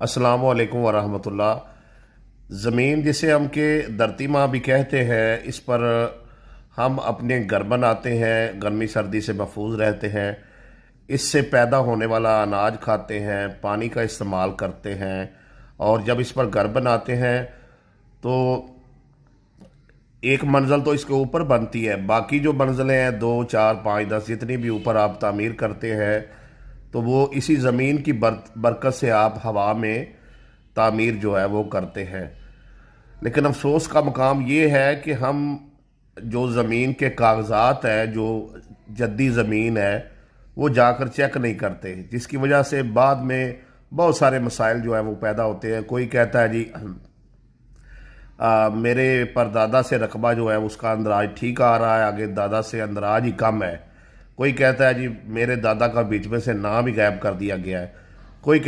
अस्सलाम वालेकुम वरहमतुल्लाह। ज़मीन जिसे हम के धरती माँ भी कहते हैं, इस पर हम अपने घर बनाते हैं, गर्मी सर्दी से महफूज रहते हैं, इससे पैदा होने वाला अनाज खाते हैं, पानी का इस्तेमाल करते हैं। और जब इस पर घर बनाते हैं तो एक मंजिल तो इसके ऊपर बनती है, बाकी जो मंजिलें हैं 2 4 5 10 जितनी भी ऊपर आप तामीर करते हैं तो वो इसी ज़मीन की बरकत से आप हवा में तामीर जो है वो करते हैं। लेकिन अफसोस का मकाम ये है कि हम जो ज़मीन के कागज़ात है, जो जद्दी ज़मीन है, वो जाकर चेक नहीं करते, जिसकी वजह से बाद में बहुत सारे मसाइल जो है वो पैदा होते हैं। कोई कहता है जी मेरे परदादा से रकबा जो है उसका अंदराज ठीक आ रहा है, आगे दादा से अंदराज ही कम है। कोई कहता है जी मेरे दादा का बीच में से नाम ही गायब कर दिया गया है। कोई